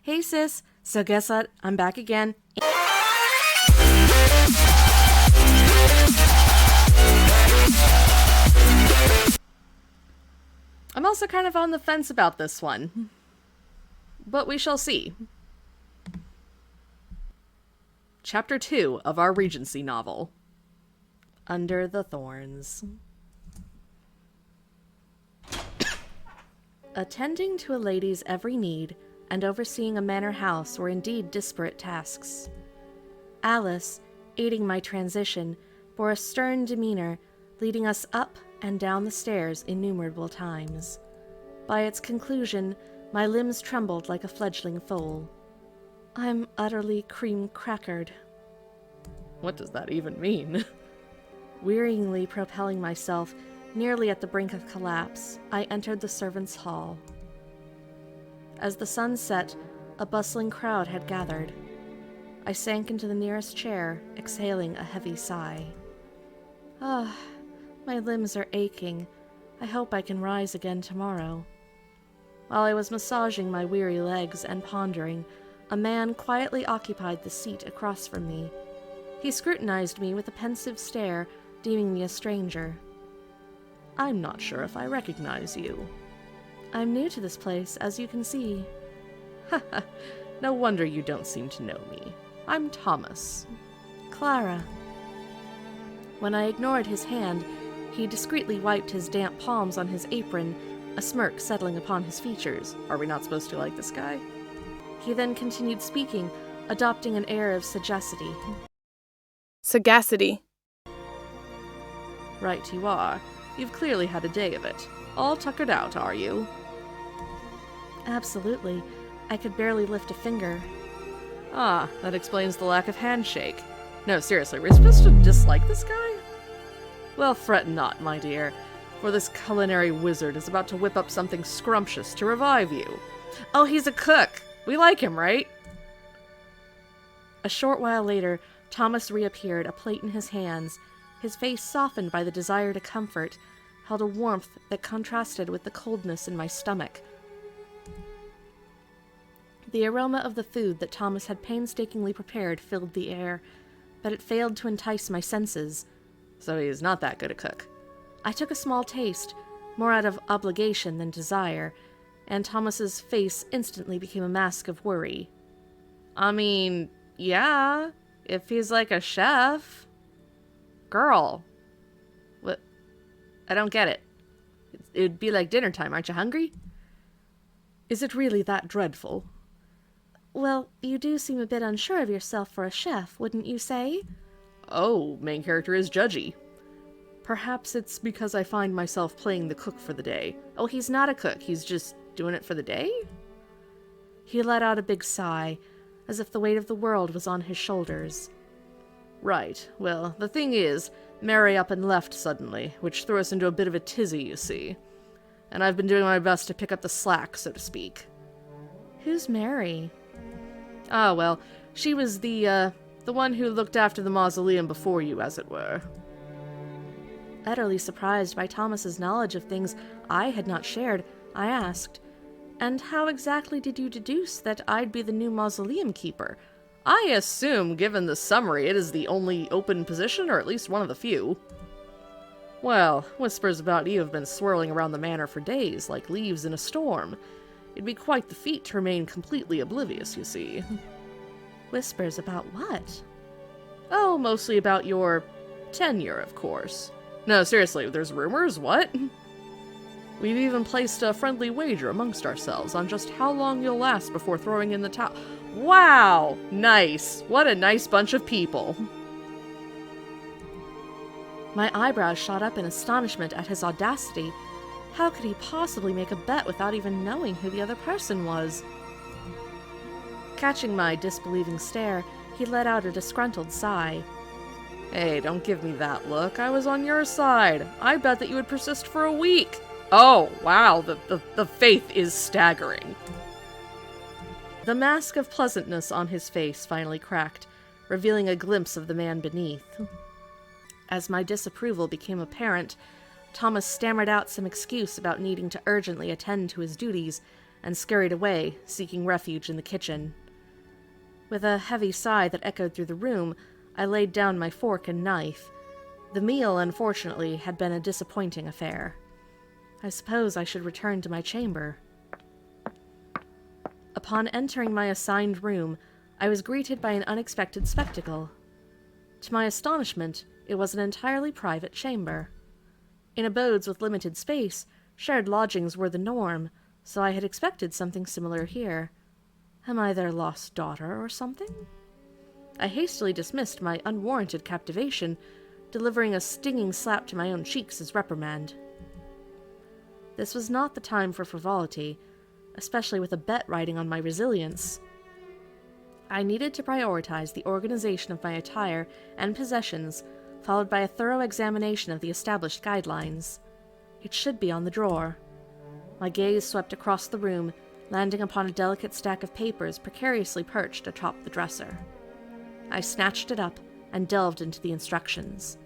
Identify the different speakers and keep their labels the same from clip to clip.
Speaker 1: Hey sis, so guess what? I'm back again. I'm also kind of on the fence about this one, but we shall see. Chapter 2 of our Regency novel, Under the Thorns. Attending to a lady's every need and overseeing a manor house were indeed disparate tasks. Alice, aiding my transition, bore a stern demeanor, leading us up and down the stairs innumerable times. By its conclusion, my limbs trembled like a fledgling foal. I'm utterly cream-crackered. What does that even mean? Wearyingly propelling myself, nearly at the brink of collapse, I entered the servants' hall. As the sun set, a bustling crowd had gathered. I sank into the nearest chair, exhaling a heavy sigh. My limbs are aching. I hope I can rise again tomorrow. While I was massaging my weary legs and pondering, a man quietly occupied the seat across from me. He scrutinized me with a pensive stare, deeming me a stranger. I'm not sure if I recognize you. I'm new to this place, as you can see. Haha, no wonder you don't seem to know me. I'm Thomas. Clara. When I ignored his hand, he discreetly wiped his damp palms on his apron, a smirk settling upon his features. Are we not supposed to like this guy? He then continued speaking, adopting an air of sagacity.
Speaker 2: Sagacity.
Speaker 1: Right you are. You've clearly had a day of it. All tuckered out, are you? Absolutely. I could barely lift a finger. Ah, that explains the lack of handshake. No, seriously, we're supposed to dislike this guy? Well, fret not, my dear, for this culinary wizard is about to whip up something scrumptious to revive you. Oh, he's a cook! We like him, right? A short while later, Thomas reappeared, a plate in his hands. His face, softened by the desire to comfort, held a warmth that contrasted with the coldness in my stomach. The aroma of the food that Thomas had painstakingly prepared filled the air, but it failed to entice my senses. So he's not that good a cook. I took a small taste, more out of obligation than desire, and Thomas's face instantly became a mask of worry. I mean, yeah, if he's like a chef. Girl. What? I don't get it. It'd be like dinner time, aren't you hungry? Is it really that dreadful? Well, you do seem a bit unsure of yourself for a chef, wouldn't you say? Oh, main character is judgy. Perhaps it's because I find myself playing the cook for the day. Oh, he's not a cook, he's just doing it for the day? He let out a big sigh, as if the weight of the world was on his shoulders. Right, well, the thing is, Mary up and left suddenly, which threw us into a bit of a tizzy, you see. And I've been doing my best to pick up the slack, so to speak. Who's Mary? Ah, well, she was the one who looked after the mausoleum before you, as it were. Utterly surprised by Thomas's knowledge of things I had not shared, I asked, "And how exactly did you deduce that I'd be the new mausoleum keeper? I assume, given the summary, it is the only open position, or at least one of the few." Well, whispers about you have been swirling around the manor for days, like leaves in a storm. It'd be quite the feat to remain completely oblivious, you see. Whispers about what? Oh, mostly about your tenure, of course. No, seriously, there's rumors? What? We've even placed a friendly wager amongst ourselves on just how long you'll last before throwing in the towel. Wow! Nice! What a nice bunch of people. My eyebrows shot up in astonishment at his audacity. How could he possibly make a bet without even knowing who the other person was? Catching my disbelieving stare, he let out a disgruntled sigh. Hey, don't give me that look. I was on your side. I bet that you would persist for a week. Oh, wow, the faith is staggering. The mask of pleasantness on his face finally cracked, revealing a glimpse of the man beneath. As my disapproval became apparent, Thomas stammered out some excuse about needing to urgently attend to his duties, and scurried away, seeking refuge in the kitchen. With a heavy sigh that echoed through the room, I laid down my fork and knife. The meal, unfortunately, had been a disappointing affair. I suppose I should return to my chamber. Upon entering my assigned room, I was greeted by an unexpected spectacle. To my astonishment, it was an entirely private chamber. In abodes with limited space, shared lodgings were the norm, so I had expected something similar here. Am I their lost daughter or something? I hastily dismissed my unwarranted captivation, delivering a stinging slap to my own cheeks as reprimand. This was not the time for frivolity, especially with a bet riding on my resilience. I needed to prioritize the organization of my attire and possessions, followed by a thorough examination of the established guidelines. It should be on the drawer. My gaze swept across the room, landing upon a delicate stack of papers precariously perched atop the dresser. I snatched it up and delved into the instructions.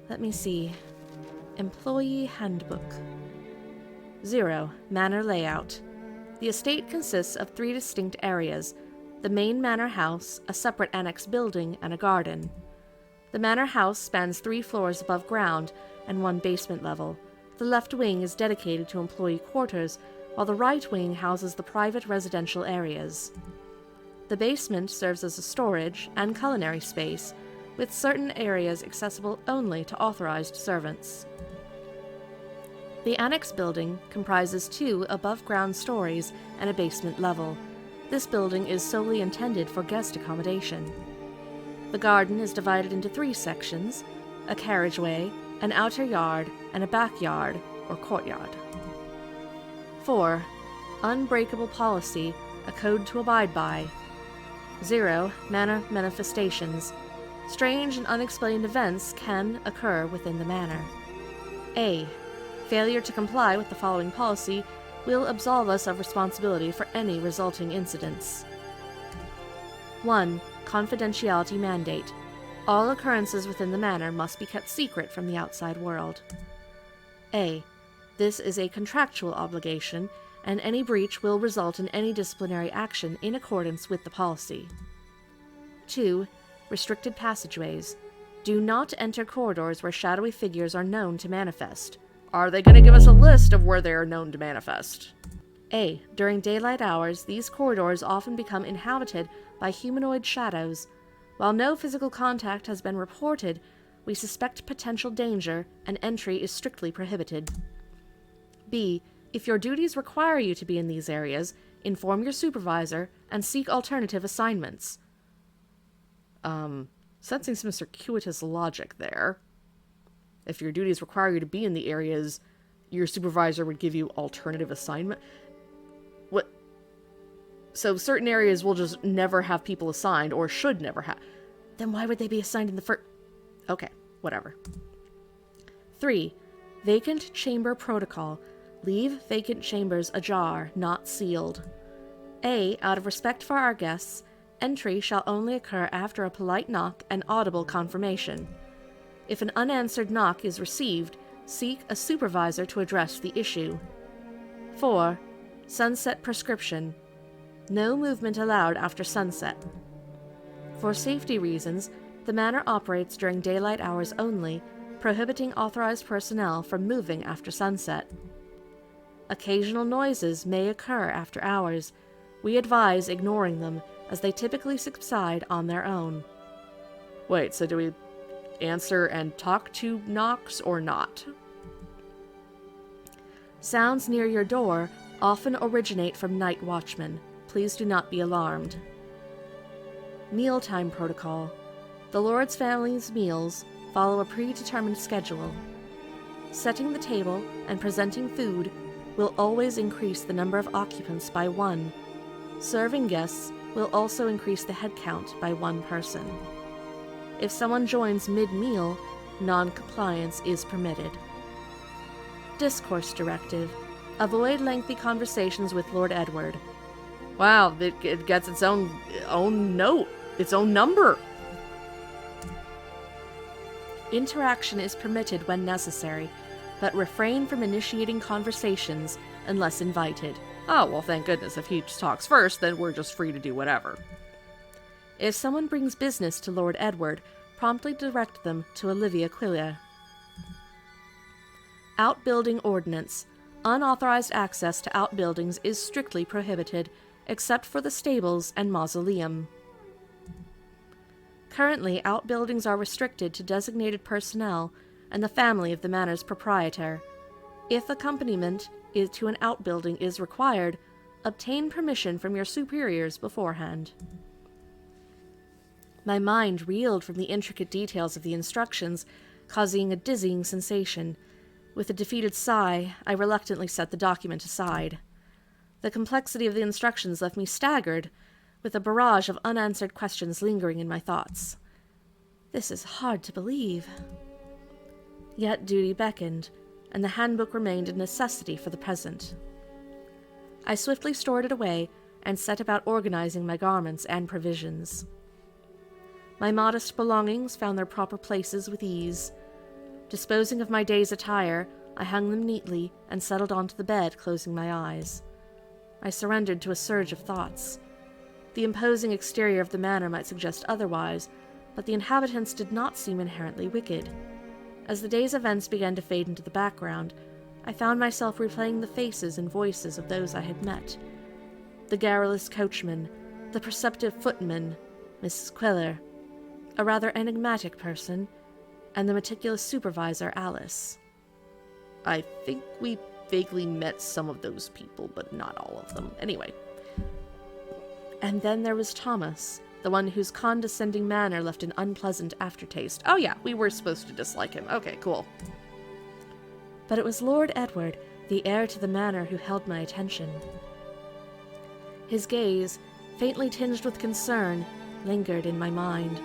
Speaker 1: Let me see. Employee Handbook. 0. Manor Layout. The estate consists of 3 distinct areas: the main manor house, a separate annex building, and a garden. The manor house spans 3 floors above ground and 1 basement level. The left wing is dedicated to employee quarters, while the right wing houses the private residential areas. The basement serves as a storage and culinary space, with certain areas accessible only to authorized servants. The annex building comprises 2 above-ground stories and a basement level. This building is solely intended for guest accommodation. The garden is divided into 3 sections: a carriageway, an outer yard, and a backyard, or courtyard. 4. Unbreakable policy, a code to abide by. 0. Manor manifestations. Strange and unexplained events can occur within the manor. A. Failure to comply with the following policy will absolve us of responsibility for any resulting incidents. 1. Confidentiality mandate. All occurrences within the manor must be kept secret from the outside world. A. This is a contractual obligation, and any breach will result in any disciplinary action in accordance with the policy. 2. Restricted passageways. Do not enter corridors where shadowy figures are known to manifest. Are they going to give us a list of where they are known to manifest? A. During daylight hours, these corridors often become inhabited by humanoid shadows. While no physical contact has been reported, we suspect potential danger, and entry is strictly prohibited. B. If your duties require you to be in these areas, inform your supervisor and seek alternative assignments. Sensing some circuitous logic there. If your duties require you to be in the areas, your supervisor would give you alternative assignment. What? So certain areas will just never have people assigned, or should never have. Then why would they be assigned in the first? Okay, whatever. 3. Vacant chamber protocol. Leave vacant chambers ajar, not sealed. A. Out of respect for our guests, entry shall only occur after a polite knock and audible confirmation. If an unanswered knock is received, seek a supervisor to address the issue. 4. Sunset prescription. No movement allowed after sunset. For safety reasons, the manor operates during daylight hours only, prohibiting authorized personnel from moving after sunset. Occasional noises may occur after hours. We advise ignoring them, as they typically subside on their own. Wait, so do we answer and talk to knocks or not? Sounds near your door often originate from night watchmen. Please do not be alarmed. Mealtime protocol. The Lord's family's meals follow a predetermined schedule. Setting the table and presenting food will always increase the number of occupants by 1. Serving guests will also increase the head count by 1 person. If someone joins mid-meal, non-compliance is permitted. Discourse directive. Avoid lengthy conversations with Lord Edward. Wow, it gets its own note, its own number. Interaction is permitted when necessary, but refrain from initiating conversations unless invited. Oh, well, thank goodness. If he talks first, then we're just free to do whatever. If someone brings business to Lord Edward, promptly direct them to Olivia Quilla. Outbuilding Ordinance. Unauthorized access to outbuildings is strictly prohibited, except for the stables and mausoleum. Currently, outbuildings are restricted to designated personnel and the family of the manor's proprietor. If accompaniment to an outbuilding is required, obtain permission from your superiors beforehand. My mind reeled from the intricate details of the instructions, causing a dizzying sensation. With a defeated sigh, I reluctantly set the document aside. The complexity of the instructions left me staggered, with a barrage of unanswered questions lingering in my thoughts. This is hard to believe. Yet duty beckoned, and the handbook remained a necessity for the present. I swiftly stored it away and set about organizing my garments and provisions. My modest belongings found their proper places with ease. Disposing of my day's attire, I hung them neatly and settled onto the bed, closing my eyes. I surrendered to a surge of thoughts. The imposing exterior of the manor might suggest otherwise, but the inhabitants did not seem inherently wicked. As the day's events began to fade into the background, I found myself replaying the faces and voices of those I had met. The garrulous coachman, the perceptive footman, Mrs. Quilla, a rather enigmatic person, and the meticulous supervisor, Alice. I think we vaguely met some of those people, but not all of them. Anyway. And then there was Thomas, the one whose condescending manner left an unpleasant aftertaste. Oh yeah, we were supposed to dislike him. Okay, cool. But it was Lord Edward, the heir to the manor, who held my attention. His gaze, faintly tinged with concern, lingered in my mind,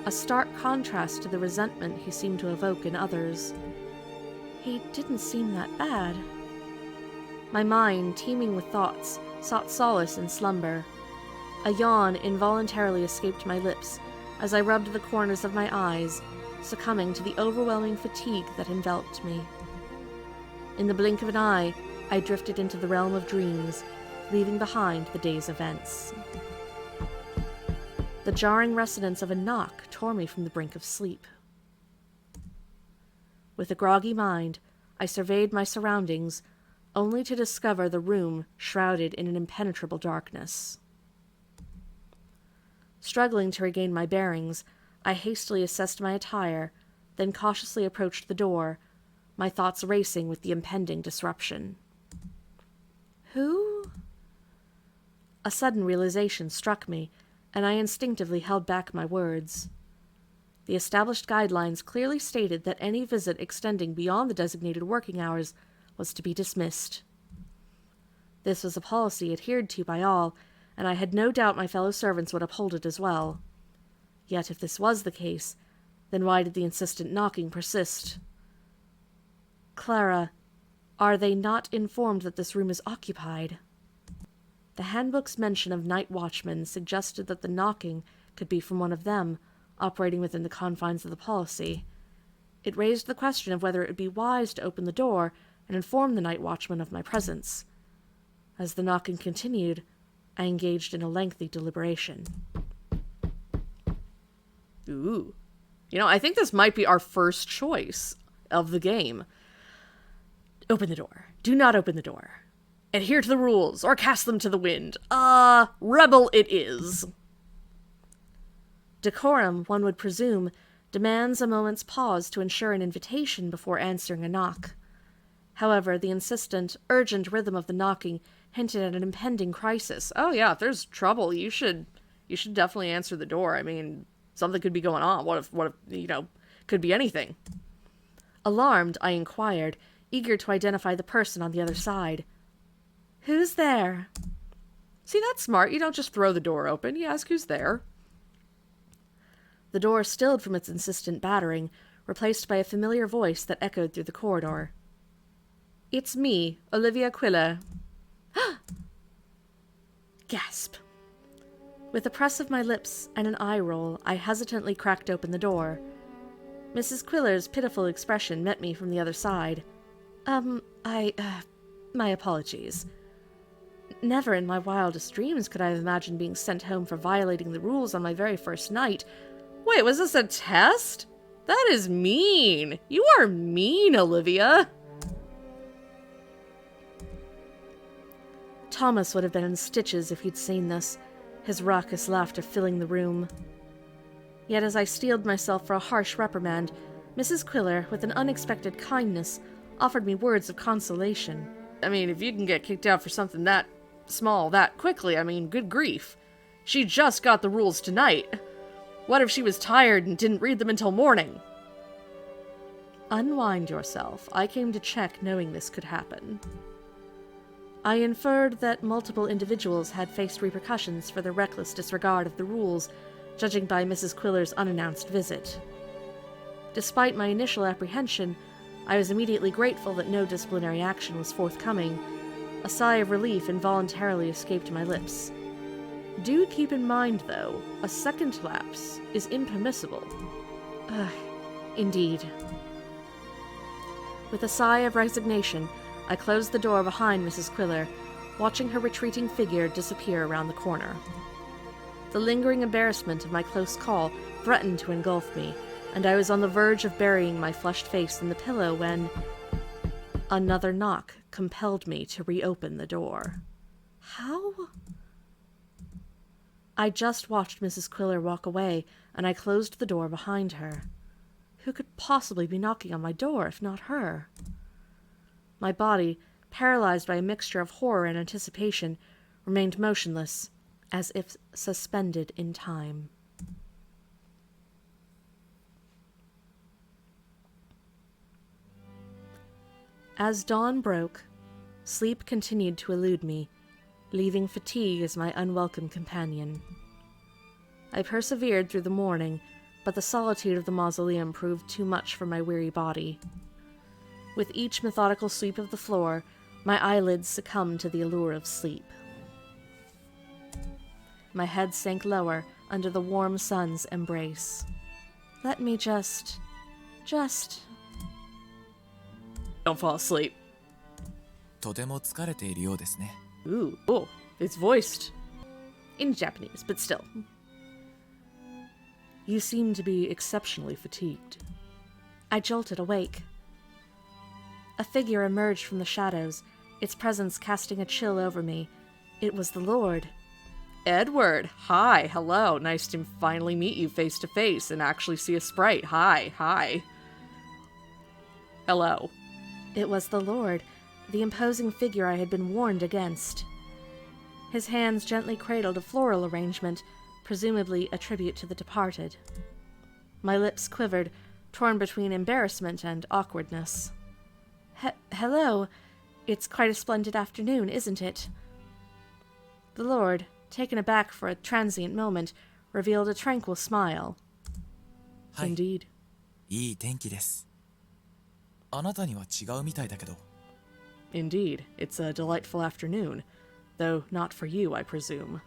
Speaker 1: a stark contrast to the resentment he seemed to evoke in others. He didn't seem that bad. My mind, teeming with thoughts, sought solace in slumber. A yawn involuntarily escaped my lips as I rubbed the corners of my eyes, succumbing to the overwhelming fatigue that enveloped me. In the blink of an eye, I drifted into the realm of dreams, leaving behind the day's events. The jarring resonance of a knock tore me from the brink of sleep. With a groggy mind, I surveyed my surroundings, only to discover the room shrouded in an impenetrable darkness. Struggling to regain my bearings, I hastily assessed my attire, then cautiously approached the door, my thoughts racing with the impending disruption. Who? A sudden realization struck me, and I instinctively held back my words. The established guidelines clearly stated that any visit extending beyond the designated working hours was to be dismissed. This was a policy adhered to by all, and I had no doubt my fellow servants would uphold it as well. Yet if this was the case, then why did the insistent knocking persist? Clara, are they not informed that this room is occupied? The handbook's mention of night watchmen suggested that the knocking could be from one of them, operating within the confines of the policy. It raised the question of whether it would be wise to open the door and inform the night watchman of my presence. As the knocking continued, I engaged in a lengthy deliberation. Ooh. I think this might be our first choice of the game. Open the door. Do not open the door. Adhere to the rules, or cast them to the wind. Rebel it is. Decorum, one would presume, demands a moment's pause to ensure an invitation before answering a knock. However, the insistent, urgent rhythm of the knocking hinted at an impending crisis. Oh yeah, if there's trouble, you should definitely answer the door. I mean, something could be going on. What if, could be anything. Alarmed, I inquired, eager to identify the person on the other side. Who's there? See, that's smart. You don't just throw the door open. You ask who's there. The door stilled from its insistent battering, replaced by a familiar voice that echoed through the corridor. It's me, Olivia Quilla. Gasp. With a press of my lips and an eye roll, I hesitantly cracked open the door. Mrs. Quilla's pitiful expression met me from the other side. My apologies. Never in my wildest dreams could I have imagined being sent home for violating the rules on my very first night.
Speaker 2: Wait, was this a test? That is mean. You are mean, Olivia.
Speaker 1: Thomas would have been in stitches if he'd seen this, his raucous laughter filling the room. Yet as I steeled myself for a harsh reprimand, Mrs. Quiller, with an unexpected kindness, offered me words of consolation.
Speaker 2: I mean, if you can get kicked out for something that small that quickly, I mean, good grief. She just got the rules tonight. What if she was tired and didn't read them until morning?
Speaker 1: Unwind yourself. I came to check knowing this could happen. I inferred that multiple individuals had faced repercussions for their reckless disregard of the rules, judging by Mrs. Quiller's unannounced visit. Despite my initial apprehension, I was immediately grateful that no disciplinary action was forthcoming. A sigh of relief involuntarily escaped my lips. Do keep in mind, though, a second lapse is impermissible. Indeed. With a sigh of resignation, I closed the door behind Mrs. Quiller, watching her retreating figure disappear around the corner. The lingering embarrassment of my close call threatened to engulf me, and I was on the verge of burying my flushed face in the pillow when another knock compelled me to reopen the door. How? I just watched Mrs. Quiller walk away, and I closed the door behind her. Who could possibly be knocking on my door if not her? My body, paralyzed by a mixture of horror and anticipation, remained motionless, as if suspended in time. As dawn broke, sleep continued to elude me, leaving fatigue as my unwelcome companion. I persevered through the morning, but the solitude of the mausoleum proved too much for my weary body. With each methodical sweep of the floor, my eyelids succumbed to the allure of sleep. My head sank lower under the warm sun's embrace. Let me just...
Speaker 2: Don't fall asleep.
Speaker 3: とても疲れているようですね。
Speaker 2: Ooh, oh, it's voiced in Japanese, but still.
Speaker 1: You seem to be exceptionally fatigued. I jolted awake. A figure emerged from the shadows, its presence casting a chill over me. It was the Lord.
Speaker 2: Edward, hi, hello. Nice to finally meet you face to face and actually see a sprite. Hi. Hello.
Speaker 1: It was the Lord, the imposing figure I had been warned against. His hands gently cradled a floral arrangement, presumably a tribute to the departed. My lips quivered, torn between embarrassment and awkwardness. Hello. It's quite a splendid afternoon, isn't it? The Lord, taken aback for a transient moment, revealed a tranquil smile. Indeed.
Speaker 3: いい天気です。あなたには違うみたいだけど。
Speaker 2: Indeed, it's a delightful afternoon, though not for you, I presume.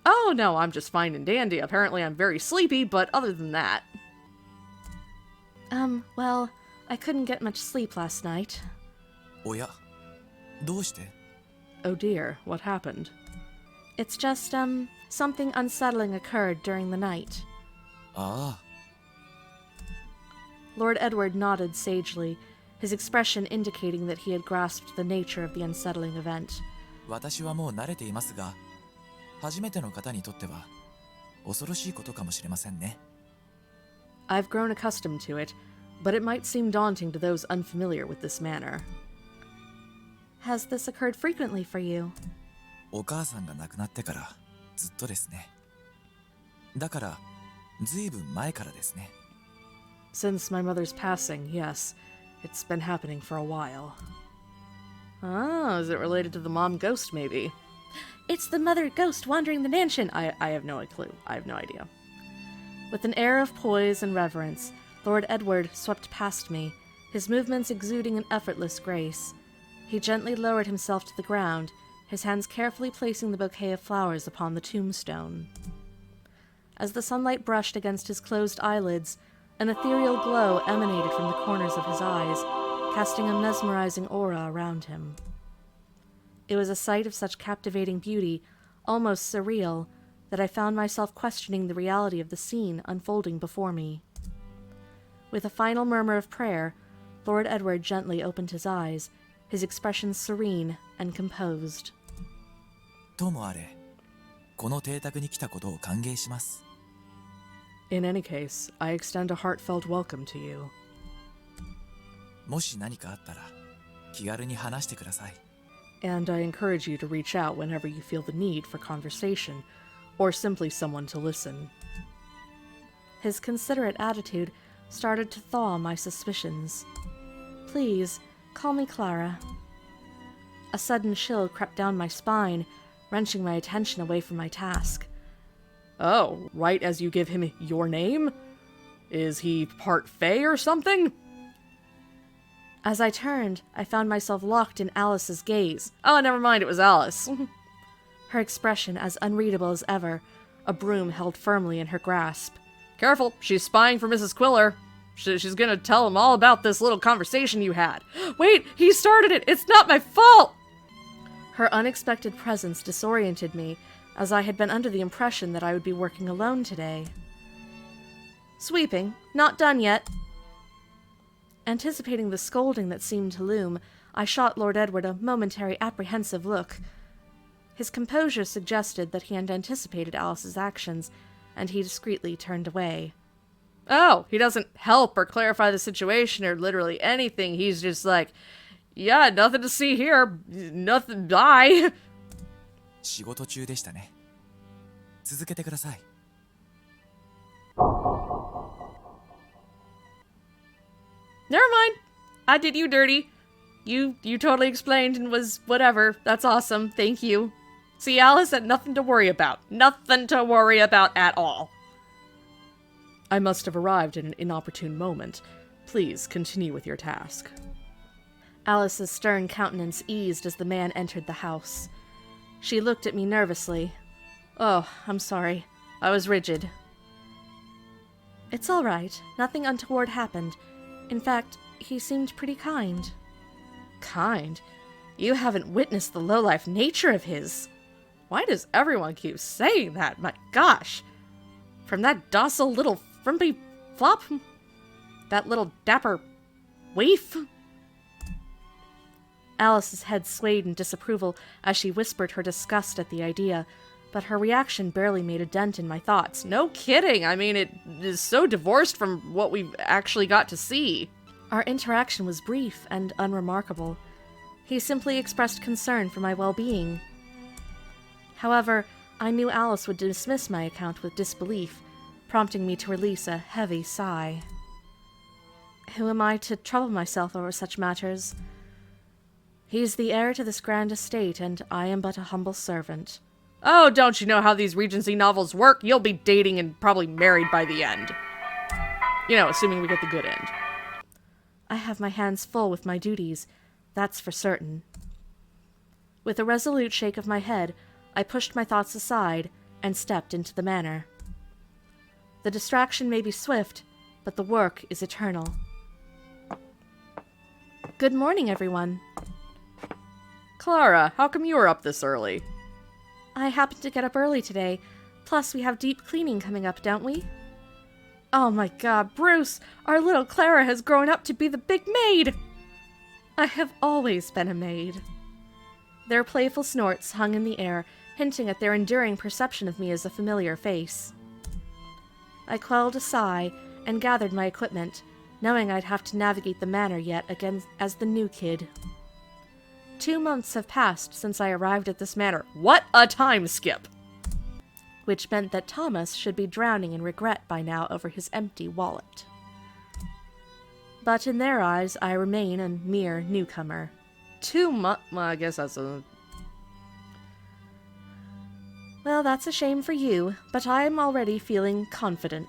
Speaker 2: Oh, no, I'm just fine and dandy. Apparently I'm very sleepy, but other than that...
Speaker 1: Well, I couldn't get much sleep last night.
Speaker 3: おや、どうして？
Speaker 2: Oh dear, what happened?
Speaker 1: It's just, something unsettling occurred during the night.
Speaker 3: ああ。
Speaker 1: Lord Edward nodded sagely, his expression indicating that he had grasped the nature of the unsettling event.
Speaker 3: 私はもう慣れていますが、初めての方にとっては恐ろしいことかもしれませんね。
Speaker 2: I've grown accustomed to it, but it might seem daunting to those unfamiliar with this manor.
Speaker 1: Has this occurred frequently for you?
Speaker 3: お母さんが亡くなってからずっとですね。だからずいぶん前からですね。
Speaker 2: Since my mother's passing, yes. It's been happening for a while. Ah, is it related to the mom ghost, maybe?
Speaker 1: It's the mother ghost wandering the mansion!
Speaker 2: I have no clue. I have no idea.
Speaker 1: With an air of poise and reverence, Lord Edward swept past me, his movements exuding an effortless grace. He gently lowered himself to the ground, his hands carefully placing the bouquet of flowers upon the tombstone. As the sunlight brushed against his closed eyelids, an ethereal glow emanated from the corners of his eyes, casting a mesmerizing aura around him. It was a sight of such captivating beauty, almost surreal, that I found myself questioning the reality of the scene unfolding before me. With a final murmur of prayer, Lord Edward gently opened his eyes, his expression serene and composed.
Speaker 3: ともあれ、この邸宅に来たことを歓迎します。
Speaker 2: In any case, I extend a heartfelt welcome to you.
Speaker 3: もし何かあったら、気軽に話してください。
Speaker 2: And I encourage you to reach out whenever you feel the need for conversation, or simply someone to listen.
Speaker 1: His considerate attitude started to thaw my suspicions. Please, call me Clara. A sudden chill crept down my spine, wrenching my attention away from my task.
Speaker 2: Oh, right as you give him your name? Is he part Fae or something?
Speaker 1: As I turned, I found myself locked in Alice's gaze.
Speaker 2: Oh, never mind, it was Alice.
Speaker 1: Her expression as unreadable as ever, a broom held firmly in her grasp.
Speaker 2: Careful, she's spying for Mrs. Quiller. She's gonna tell him all about this little conversation you had. Wait, he started it! It's not my fault!
Speaker 1: Her unexpected presence disoriented me, as I had been under the impression that I would be working alone today. Sweeping, not done yet. Anticipating the scolding that seemed to loom, I shot Lord Edward a momentary apprehensive look. His composure suggested that he had anticipated Alice's actions, and he discreetly turned away.
Speaker 2: Oh, he doesn't help or clarify the situation or literally anything. He's just like, yeah, nothing to see here. Nothing, bye.
Speaker 3: 仕事中でしたね。続けてください。
Speaker 2: Never mind. I did you dirty. You totally explained and was whatever. That's awesome. Thank you. See, Alice had nothing to worry about. Nothing to worry about at all. I must have arrived at an inopportune moment. Please continue with your task.
Speaker 1: Alice's stern countenance eased as the man entered the house. She looked at me nervously. Oh, I'm sorry. I was rigid. It's all right. Nothing untoward happened. In fact, he seemed pretty kind.
Speaker 2: Kind? You haven't witnessed the low-life nature of his. Why does everyone keep saying that? My gosh. From that docile little frumpy flop? That little dapper waif?
Speaker 1: Alice's head swayed in disapproval as she whispered her disgust at the idea, but her reaction barely made a dent in my thoughts.
Speaker 2: No kidding! I mean, it is so divorced from what we've actually got to see.
Speaker 1: Our interaction was brief and unremarkable. He simply expressed concern for my well-being. However, I knew Alice would dismiss my account with disbelief, prompting me to release a heavy sigh. Who am I to trouble myself over such matters? He's the heir to this grand estate, and I am but a humble servant.
Speaker 2: Oh, don't you know how these Regency novels work? You'll be dating and probably married by the end. You know, assuming we get the good end.
Speaker 1: I have my hands full with my duties, that's for certain. With a resolute shake of my head, I pushed my thoughts aside and stepped into the manor. The distraction may be swift, but the work is eternal. Good morning, everyone.
Speaker 2: Clara, how come you were up this early?
Speaker 1: I happened to get up early today. Plus, we have deep cleaning coming up, don't we? Oh my god, Bruce! Our little Clara has grown up to be the big maid! I have always been a maid. Their playful snorts hung in the air, hinting at their enduring perception of me as a familiar face. I quelled a sigh and gathered my equipment, knowing I'd have to navigate the manor yet again as the new kid. 2 months have passed since I arrived at this manor.
Speaker 2: What a time skip!
Speaker 1: Which meant that Thomas should be drowning in regret by now over his empty wallet. But in their eyes, I remain a mere newcomer.
Speaker 2: 2 months? Well, I guess that's a...
Speaker 1: Well, that's a shame for you, but I am already feeling confident.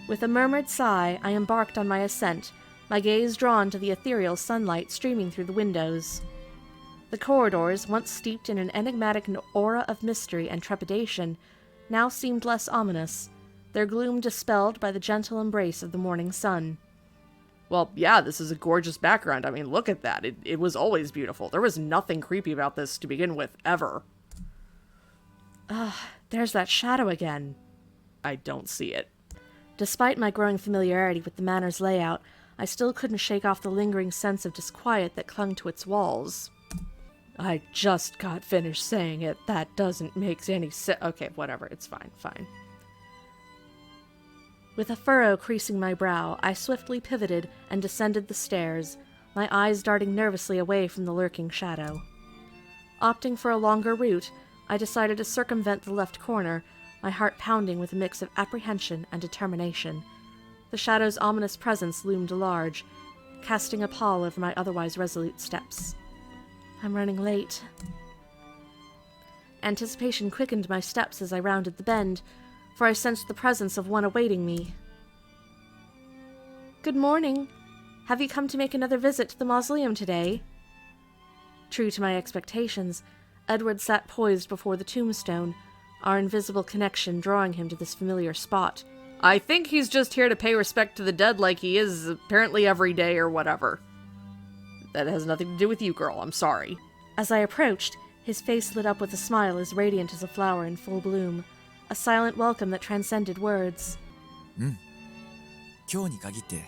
Speaker 1: With a murmured sigh, I embarked on my ascent, my gaze drawn to the ethereal sunlight streaming through the windows. The corridors, once steeped in an enigmatic aura of mystery and trepidation, now seemed less ominous, their gloom dispelled by the gentle embrace of the morning sun.
Speaker 2: Well, yeah, this is a gorgeous background. I mean, look at that. It was always beautiful. There was nothing creepy about this to begin with, ever.
Speaker 1: There's that shadow again.
Speaker 2: I don't see it.
Speaker 1: Despite my growing familiarity with the manor's layout, I still couldn't shake off the lingering sense of disquiet that clung to its walls.
Speaker 2: I just got finished saying it. That doesn't make any sense. Okay, whatever. It's fine. Fine.
Speaker 1: With a furrow creasing my brow, I swiftly pivoted and descended the stairs, my eyes darting nervously away from the lurking shadow. Opting for a longer route, I decided to circumvent the left corner, my heart pounding with a mix of apprehension and determination. The shadow's ominous presence loomed large, casting a pall over my otherwise resolute steps. I'm running late. Anticipation quickened my steps as I rounded the bend, for I sensed the presence of one awaiting me. Good morning. Have you come to make another visit to the mausoleum today? True to my expectations, Edward sat poised before the tombstone, our invisible connection drawing him to this familiar spot.
Speaker 2: I think he's just here to pay respect to the dead like he is apparently every day or whatever. That has nothing to do with you, girl. I'm sorry.
Speaker 1: As I approached, his face lit up with a smile as radiant as a flower in full bloom, a silent welcome that transcended words.
Speaker 3: 今日に限って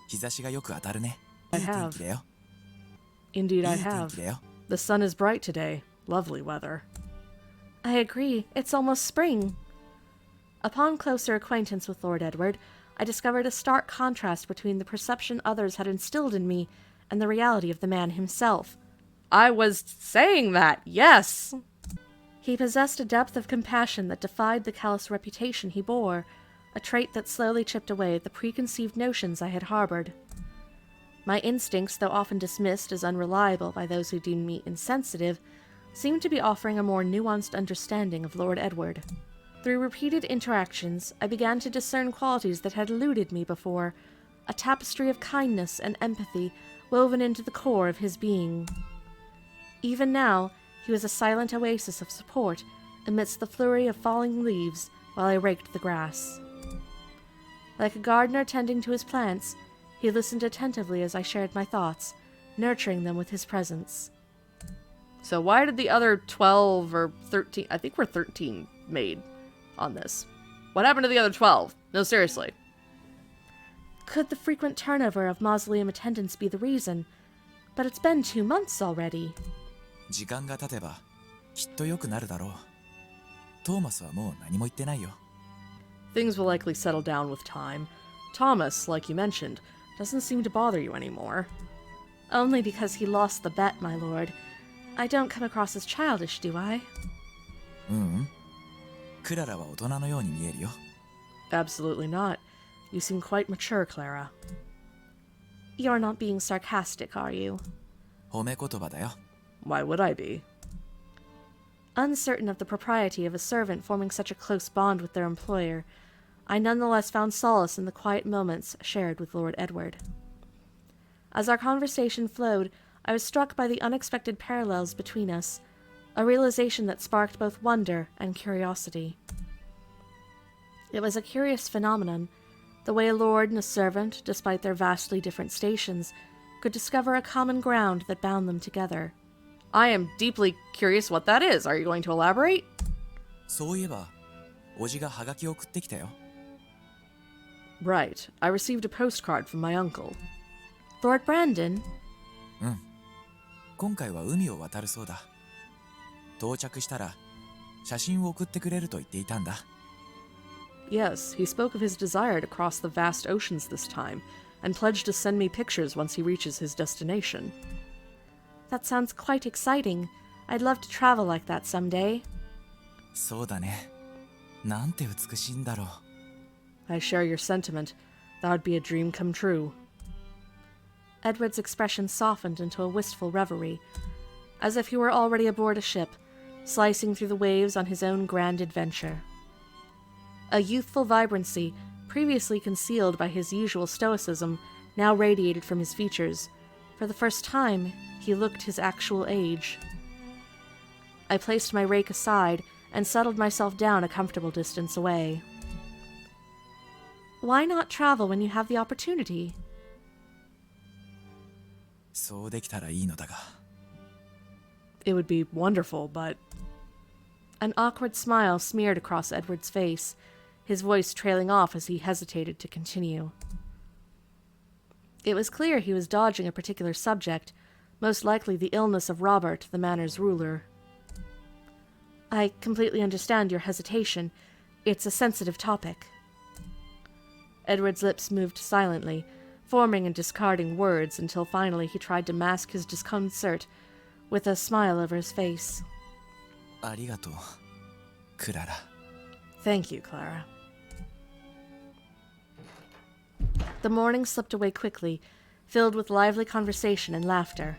Speaker 3: 日差しがよく当たるね。
Speaker 1: I
Speaker 3: いい天
Speaker 1: have.
Speaker 3: 気だよ。
Speaker 1: Indeed, I
Speaker 3: いい天
Speaker 1: have.
Speaker 3: 気だよ。
Speaker 2: The sun is bright today. Lovely weather.
Speaker 1: I agree. It's almost spring. Upon closer acquaintance with Lord Edward, I discovered a stark contrast between the perception others had instilled in me and the reality of the man himself.
Speaker 2: I was saying that, yes!
Speaker 1: He possessed a depth of compassion that defied the callous reputation he bore, a trait that slowly chipped away at the preconceived notions I had harbored. My instincts, though often dismissed as unreliable by those who deemed me insensitive, seemed to be offering a more nuanced understanding of Lord Edward. Through repeated interactions, I began to discern qualities that had eluded me before, a tapestry of kindness and empathy woven into the core of his being. Even now, he was a silent oasis of support amidst the flurry of falling leaves while I raked the grass. Like a gardener tending to his plants, he listened attentively as I shared my thoughts, nurturing them with his presence.
Speaker 2: So why did the other 12 or 13, I think we're 13 made on this. What happened to the other 12? No, seriously.
Speaker 1: Could the frequent turnover of mausoleum attendants be the reason? But it's been 2 months already.
Speaker 3: 時間が経てばきっと良くなるだろう。トーマスはもう何も言ってないよ。
Speaker 2: Things will likely settle down with time. Thomas, like you mentioned, doesn't seem to bother you anymore.
Speaker 1: Only because he lost the bet, my lord. I don't come across as childish, do I?
Speaker 3: クララは大人のように見えるよ。
Speaker 2: Absolutely not. You seem quite mature, Clara.
Speaker 1: You're not being sarcastic, are you?
Speaker 3: 褒め言葉だよ。
Speaker 2: Why would I be?
Speaker 1: Uncertain of the propriety of a servant forming such a close bond with their employer, I nonetheless found solace in the quiet moments shared with Lord Edward. As our conversation flowed, I was struck by the unexpected parallels between us, a realization that sparked both wonder and curiosity. It was a curious phenomenon, the way a lord and a servant, despite their vastly different stations, could discover a common ground that bound them together.
Speaker 2: I am deeply curious what that is. Are you going to elaborate?
Speaker 3: そういえば、おじがハガキを送ってきたよ。
Speaker 2: Right. I received a postcard from my uncle.
Speaker 1: Lord Brandon?
Speaker 3: 今回は海を渡るそうだ。到着したら写真を送ってくれると言っていたんだ。
Speaker 2: Yes, he spoke of his desire to cross the vast oceans this time, and pledged to send me pictures once he reaches his destination.
Speaker 1: That sounds quite exciting. I'd love to travel like that someday.
Speaker 3: そうだね。なんて美しいんだろう。
Speaker 2: I share your sentiment. That would be a dream come true.
Speaker 1: Edward's expression softened into a wistful reverie, as if he were already aboard a ship, slicing through the waves on his own grand adventure. A youthful vibrancy, previously concealed by his usual stoicism, now radiated from his features. For the first time, he looked his actual age. I placed my rake aside and settled myself down a comfortable distance away. Why not travel when you have the opportunity?
Speaker 3: そうできたらいいのだが。
Speaker 2: It would be wonderful, but...
Speaker 1: An awkward smile smeared across Edward's face, his voice trailing off as he hesitated to continue. It was clear he was dodging a particular subject, most likely the illness of Robert, the manor's ruler. I completely understand your hesitation. It's a sensitive topic. Edward's lips moved silently, forming and discarding words until finally he tried to mask his disconcert with a smile over his face.
Speaker 3: ありがとう、クララ。
Speaker 1: Thank you, Clara. The morning slipped away quickly, filled with lively conversation and laughter.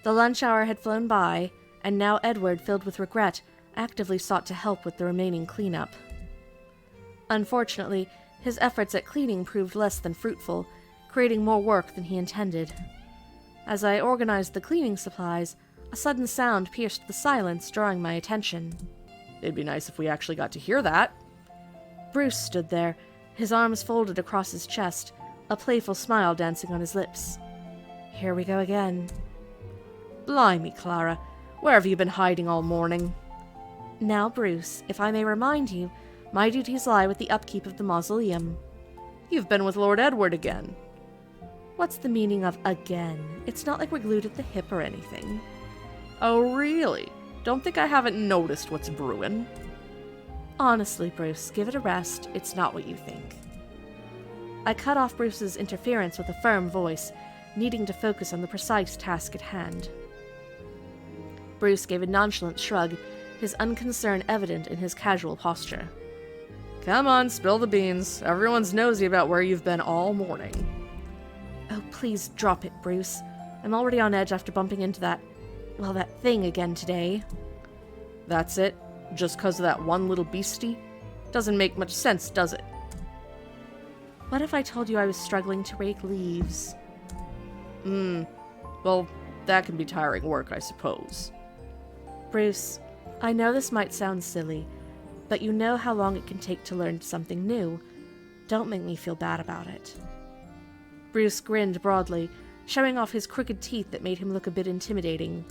Speaker 1: The lunch hour had flown by, and now Edward, filled with regret, actively sought to help with the remaining cleanup. Unfortunately, his efforts at cleaning proved less than fruitful, creating more work than he intended. As I organized the cleaning supplies, a sudden sound pierced the silence, drawing my attention.
Speaker 2: It'd be nice if we actually got to hear that.
Speaker 1: Bruce stood there, his arms folded across his chest, a playful smile dancing on his lips. Here we go again.
Speaker 2: Blimey, Clara, where have you been hiding all morning?
Speaker 1: Now, Bruce, if I may remind you, my duties lie with the upkeep of the mausoleum.
Speaker 2: You've been with Lord Edward again.
Speaker 1: What's the meaning of again? It's not like we're glued at the hip or anything.
Speaker 2: Oh, really? Don't think I haven't noticed what's brewing.
Speaker 1: Honestly, Bruce, give it a rest. It's not what you think. I cut off Bruce's interference with a firm voice, needing to focus on the precise task at hand. Bruce gave a nonchalant shrug, his unconcern evident in his casual posture.
Speaker 2: Come on, spill the beans. Everyone's nosy about where you've been all morning.
Speaker 1: Oh, please drop it, Bruce. I'm already on edge after bumping into that thing again today.
Speaker 2: That's it? Just 'cause of that one little beastie? Doesn't make much sense, does it?
Speaker 1: What if I told you I was struggling to rake leaves?
Speaker 2: Well, that can be tiring work, I suppose.
Speaker 1: Bruce, I know this might sound silly, but you know how long it can take to learn something new. Don't make me feel bad about it. Bruce grinned broadly, showing off his crooked teeth that made him look a bit intimidating.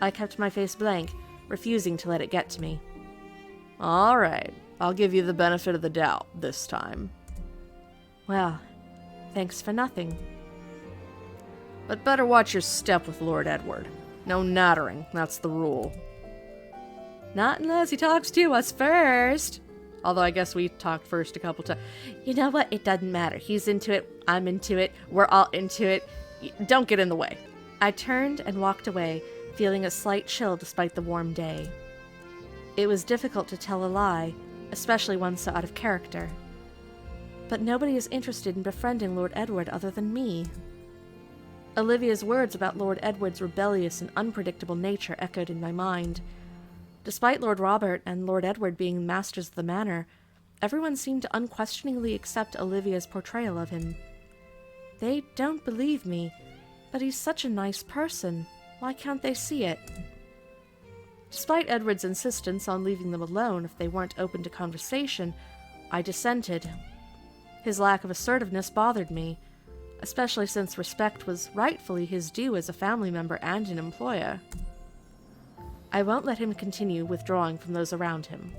Speaker 1: I kept my face blank, refusing to let it get to me.
Speaker 2: All right, I'll give you the benefit of the doubt this time.
Speaker 1: Well, thanks for nothing.
Speaker 2: But better watch your step with Lord Edward. No nattering, that's the rule.
Speaker 1: Not unless he talks to us first.
Speaker 2: Although I guess we talked first a couple times.
Speaker 1: You know what? It doesn't matter. He's into it. I'm into it. We're all into it.
Speaker 2: Don't get in the way.
Speaker 1: I turned and walked away, feeling a slight chill despite the warm day. It was difficult to tell a lie, especially one so out of character. But nobody is interested in befriending Lord Edward other than me. Olivia's words about Lord Edward's rebellious and unpredictable nature echoed in my mind. Despite Lord Robert and Lord Edward being masters of the manor, everyone seemed to unquestioningly accept Olivia's portrayal of him. They don't believe me, but he's such a nice person. Why can't they see it? Despite Edward's insistence on leaving them alone if they weren't open to conversation, I dissented. His lack of assertiveness bothered me, especially since respect was rightfully his due as a family member and an employer. I won't let him continue withdrawing from those around him.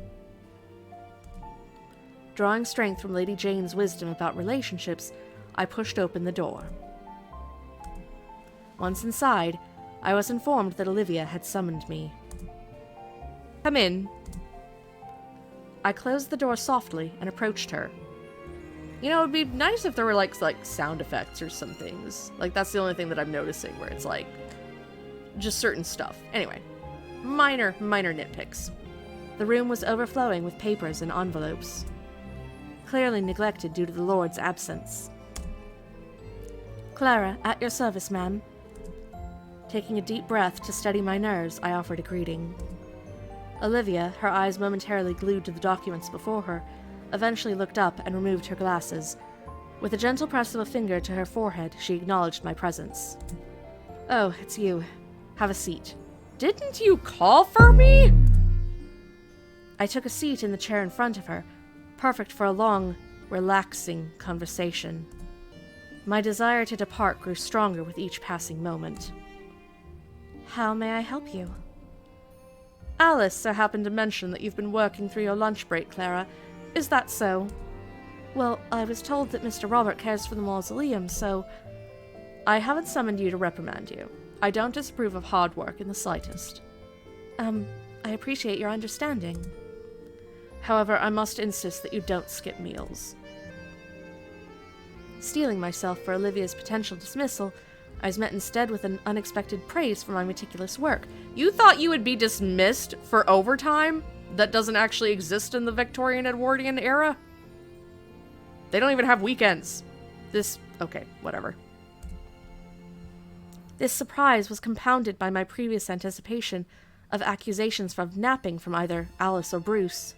Speaker 1: Drawing strength from Lady Jane's wisdom about relationships, I pushed open the door. Once inside, I was informed that Olivia had summoned me.
Speaker 2: Come in.
Speaker 1: I closed the door softly and approached her.
Speaker 2: You know, it'd be nice if there were like sound effects or some things. Like, that's the only thing that I'm noticing, where it's like just certain stuff. Anyway, minor nitpicks.
Speaker 1: The room was overflowing with papers and envelopes, clearly neglected due to the Lord's absence. Clara, at your service, ma'am. Taking a deep breath to steady my nerves, I offered a greeting. Olivia, her eyes momentarily glued to the documents before her, eventually looked up and removed her glasses. With a gentle press of a finger to her forehead, she acknowledged my presence. Oh, it's you. Have a seat.
Speaker 2: Didn't you call for me?
Speaker 1: I took a seat in the chair in front of her, perfect for a long, relaxing conversation. My desire to depart grew stronger with each passing moment. How may I help you?
Speaker 2: Alice so happened to mention that you've been working through your lunch break, Clara. Is that so?
Speaker 1: Well, I was told that Mr. Robert cares for the mausoleum, so...
Speaker 2: I haven't summoned you to reprimand you. I don't disapprove of hard work in the slightest.
Speaker 1: I appreciate your understanding.
Speaker 2: However, I must insist that you don't skip meals.
Speaker 1: Steeling myself for Olivia's potential dismissal, I was met instead with an unexpected praise for my meticulous work.
Speaker 2: You thought you would be dismissed for overtime that doesn't actually exist in the Victorian Edwardian era? They don't even have weekends. Okay, whatever.
Speaker 1: This surprise was compounded by my previous anticipation of accusations of napping from either Alice or Bruce.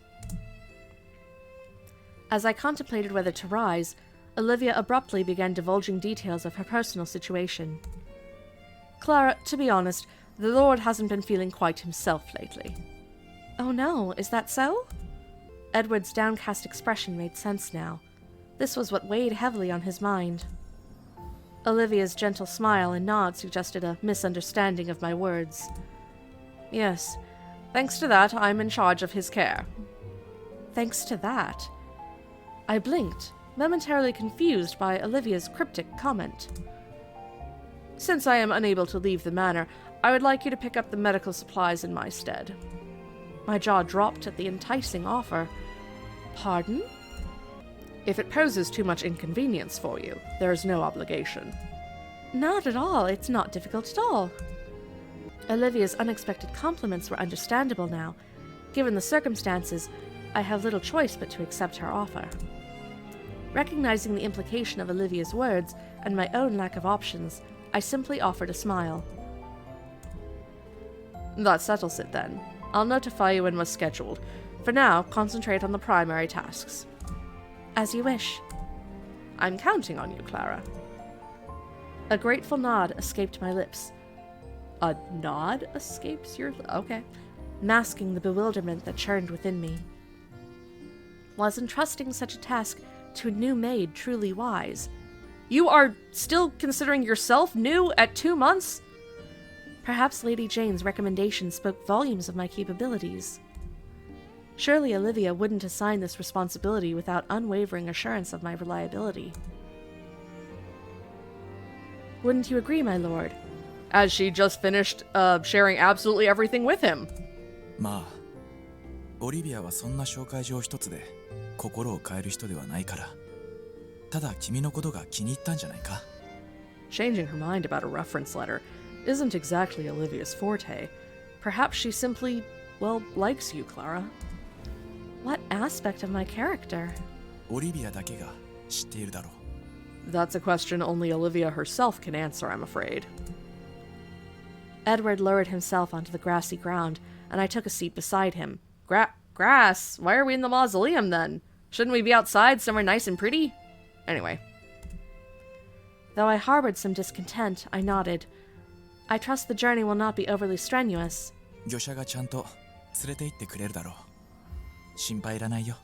Speaker 1: As I contemplated whether to rise, Olivia abruptly began divulging details of her personal situation.
Speaker 2: Clara, to be honest, the Lord hasn't been feeling quite himself lately.
Speaker 1: Oh no, is that so? Edward's downcast expression made sense now. This was what weighed heavily on his mind. Olivia's gentle smile and nod suggested a misunderstanding of my words.
Speaker 2: Yes, thanks to that, I'm in charge of his care.
Speaker 1: Thanks to that?
Speaker 2: I blinked, momentarily confused by Olivia's cryptic comment. Since I am unable to leave the manor, I would like you to pick up the medical supplies in my stead. My jaw dropped at the enticing offer.
Speaker 1: Pardon?
Speaker 2: If it poses too much inconvenience for you, there is no obligation.
Speaker 1: Not at all. It's not difficult at all. Olivia's unexpected compliments were understandable now. Given the circumstances, I have little choice but to accept her offer. Recognizing the implication of Olivia's words and my own lack of options, I simply offered a smile.
Speaker 2: That settles it then. I'll notify you when we're scheduled. For now, concentrate on the primary tasks.
Speaker 1: As you wish.
Speaker 2: I'm counting on you, Clara.
Speaker 1: A grateful nod escaped my lips.
Speaker 2: A nod escapes your... Okay.
Speaker 1: Masking the bewilderment that churned within me. Was entrusting such a task to a new maid truly wise?
Speaker 2: You are still considering yourself new at 2 months?
Speaker 1: Perhaps Lady Jane's recommendation spoke volumes of my capabilities. Surely Olivia wouldn't assign this responsibility without unwavering assurance of my reliability. Wouldn't you agree, my lord?
Speaker 2: As she just finished sharing absolutely everything with him.
Speaker 3: まあ、オリビアはそんな紹介状一つで心を変える人ではないから。ただ君のことが気に入ったんじゃないか?
Speaker 2: Changing her mind about a reference letter isn't exactly Olivia's forte. Perhaps she simply, well, likes you, Clara.
Speaker 1: What aspect of my character?
Speaker 3: オリビアだけが知っているだろう。
Speaker 2: That's a question only Olivia herself can answer, I'm afraid.
Speaker 1: Edward lowered himself onto the grassy ground, and I took a seat beside him.
Speaker 2: Grass? Why are we in the mausoleum, then? Shouldn't we be outside somewhere nice and pretty? Anyway.
Speaker 1: Though I harbored some discontent, I nodded. I trust the journey will not be overly strenuous.
Speaker 3: 業者がちゃんと連れて行ってくれるだろう。心配いらないよ。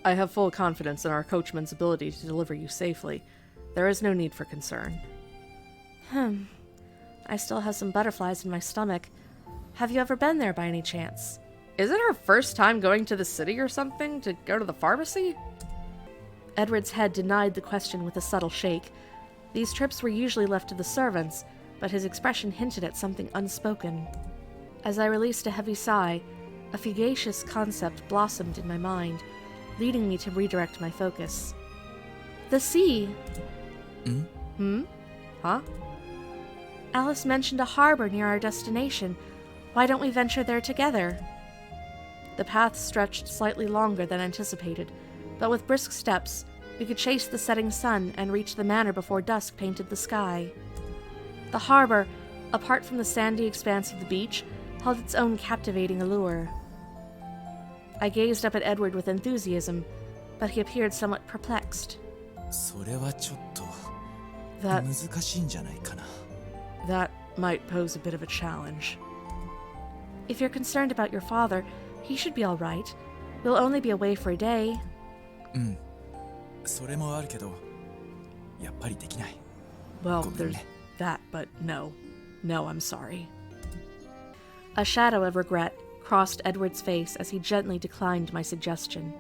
Speaker 2: I have full confidence in our coachman's ability to deliver you safely. There is no need for concern.
Speaker 1: I still have some butterflies in my stomach. Have you ever been there by any chance?
Speaker 2: Is it her first time going to the city or something? To go to the pharmacy?
Speaker 1: Edward's head denied the question with a subtle shake. These trips were usually left to the servants, but his expression hinted at something unspoken. As I released a heavy sigh, a fugacious concept blossomed in my mind, leading me to redirect my focus. The sea!
Speaker 2: Huh?
Speaker 1: Alice mentioned a harbor near our destination. Why don't we venture there together? The path stretched slightly longer than anticipated, but with brisk steps, we could chase the setting sun and reach the manor before dusk painted the sky. The harbor, apart from the sandy expanse of the beach, held its own captivating allure. I gazed up at Edward with enthusiasm, but he appeared somewhat perplexed.
Speaker 3: それはちょっと
Speaker 2: That
Speaker 3: 難しいんじゃないかな。
Speaker 2: That might pose a bit of a challenge.
Speaker 1: If you're concerned about your father, he should be all right. We'll only be away for a day.
Speaker 3: それもあるけど、やっぱりできない。
Speaker 1: Well,
Speaker 3: ごめん
Speaker 1: there's
Speaker 3: ね。
Speaker 1: that, but no. No, I'm sorry. A shadow of regret crossed Edward's face as he gently declined my suggestion.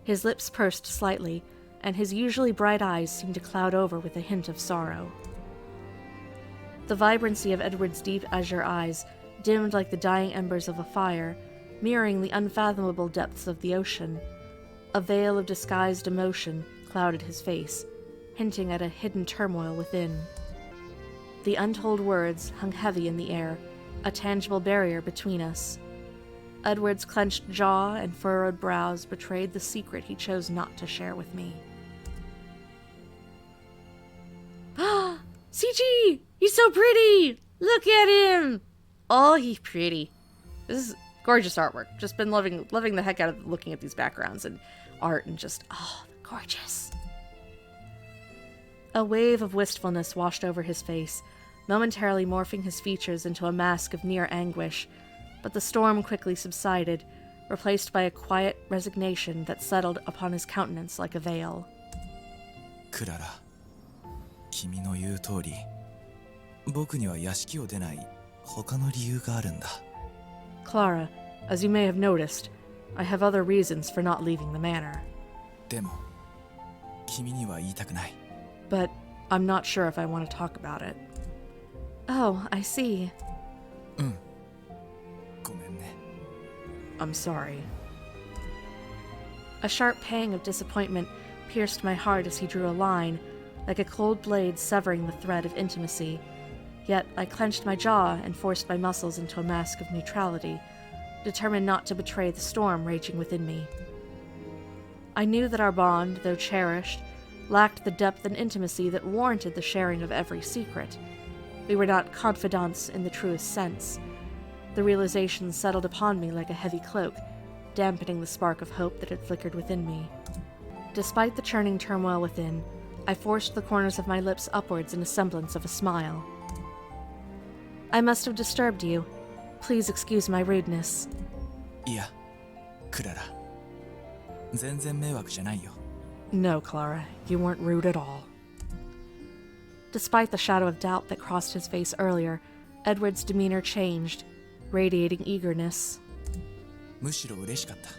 Speaker 1: His lips pursed slightly, and his usually bright eyes seemed to cloud over with a hint of sorrow. The vibrancy of Edward's deep azure eyes dimmed like the dying embers of a fire, mirroring the unfathomable depths of the ocean. A veil of disguised emotion clouded his face, hinting at a hidden turmoil within. The untold words hung heavy in the air, a tangible barrier between us. Edward's clenched jaw and furrowed brows betrayed the secret he chose not to share with me. Ah! CG! He's so pretty! Look at him! Oh, he's pretty.
Speaker 2: This is gorgeous artwork. Just been loving the heck out of looking at these backgrounds and art and just, oh, gorgeous.
Speaker 1: A wave of wistfulness washed over his face, momentarily morphing his features into a mask of near anguish, but the storm quickly subsided, replaced by a quiet resignation that settled upon his countenance like a veil.
Speaker 3: クララ、君の言う通り、僕には屋敷を出ない他の理由があるんだ。
Speaker 1: Clara, as you may have noticed, I have other reasons for not leaving the manor.
Speaker 3: でも、君には言いたくない。
Speaker 1: But I'm not sure if I want to talk about it. Oh, I see.
Speaker 3: うん。ごめんね。
Speaker 1: I'm sorry. A sharp pang of disappointment pierced my heart as he drew a line, like a cold blade severing the thread of intimacy. Yet I clenched my jaw and forced my muscles into a mask of neutrality, determined not to betray the storm raging within me. I knew that our bond, though cherished, lacked the depth and intimacy that warranted the sharing of every secret. We were not confidants in the truest sense. The realization settled upon me like a heavy cloak, dampening the spark of hope that had flickered within me. Despite the churning turmoil within, I forced the corners of my lips upwards in a semblance of a smile. I must have disturbed you. Please excuse my rudeness.
Speaker 3: いや、クララ。全然迷惑じゃないよ。
Speaker 1: No, Clara, you weren't rude at all. Despite the shadow of doubt that crossed his face earlier, Edward's demeanor changed, radiating eagerness.
Speaker 3: むしろ嬉しかった。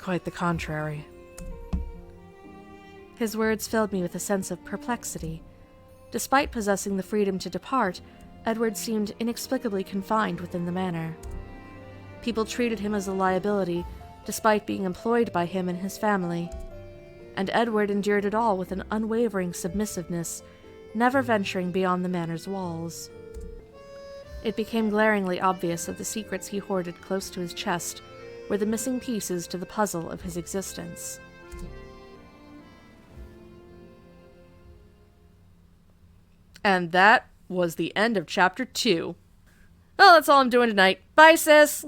Speaker 1: Quite the contrary. His words filled me with a sense of perplexity. Despite possessing the freedom to depart, Edward seemed inexplicably confined within the manor. People treated him as a liability, despite being employed by him and his family. And Edward endured it all with an unwavering submissiveness, never venturing beyond the manor's walls. It became glaringly obvious that the secrets he hoarded close to his chest were the missing pieces to the puzzle of his existence.
Speaker 2: And that was the end of chapter 2. Well, that's all I'm doing tonight. Bye, sis!